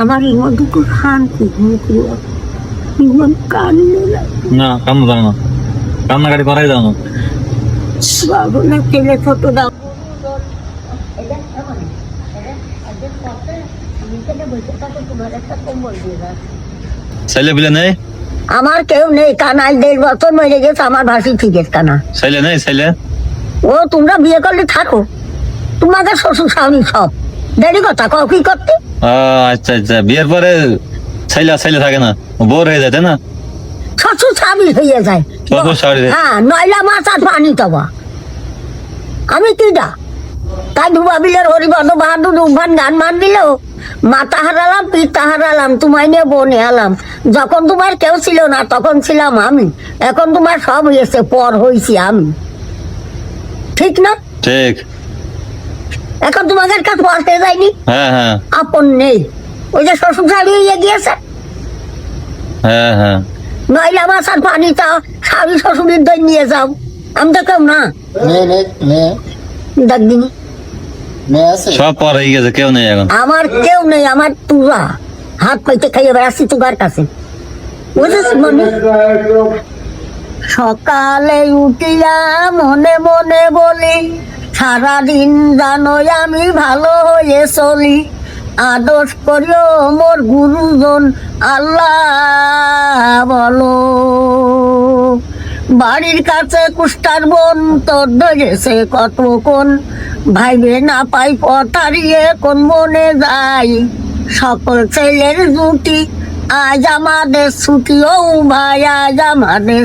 আমার ইমন দুটো শান্তি ইমন কান্নে না কান্না দাও না, কান্নাকাটি করাই দাও না। বাবু না ছেলে ছোট দাও ছেলে পিলে নেই? আমার কেউ নেই, কানাই 1.5 বছর মরে গেছে, আমার ভাসি ঠিক আছে কানা। ছেলে নেই? ছেলে ও তোমরা বিয়ে করলে থাকো, তোমাকে শ্বশুর স্বামী সব দেরি কথা কও কি করতে। আচ্ছা আচ্ছা, বিয়ের পরে ছেলে থাকে না, বোর হয়ে যায় তাই না? শ্বশুর স্বামী হয়ে যায়। শ্বশুর স্বামী। হ্যাঁ, নয়লা মাছ আর পানি তবা আমি কিডা তাই ধুবা বিলের হরিবদ বাহাদুর উভান গান মান দিল, মাথা হারালাম পিতা হারালাম, তোমায় নিয়ে বনে আলাম। যখন তোমার কেউ ছিল না তখন ছিলাম আমি, এখন তোমার সব হয়েছে, পর হয়েছি আমি, ঠিক না? ঠিক। এখন তোমাদের কাছে পড়তে যায়নি, হ্যাঁ হ্যাঁ আপন নেই, ওই যে শ্বশুর শাড়ি হয়ে গিয়েছে। হ্যাঁ হ্যাঁ। নয়লা মাছ আর পানি চাও, স্বামী শ্বশুরের দই নিয়ে যাও, আমি তো কেউ না। দেখদিনি সব পর হয়ে গেছে, কেউ নেই এখন। আমার কেউ নেই, আমার তুলা হাত পাইতে খাইয়ে বেড়াচ্ছি তোমার কাছে, বুঝেছিস মনে? সকালে উঠিয়া মনে মনে বলি, সারাদিন জানোই আমি ভালো হয়ে চলি, আদর্শ করিও মোর গুরুজন আল্লাহ বলো। বাড়ির কাছে কুষ্টার বন তোর ধরেছে কত কোন, ভাইবে না পাই পথারিয়ে কোন মনে যাই, সকল ছেলের জুটি আজ আমাদের ছুটি, ও ভাই আজ আমাদের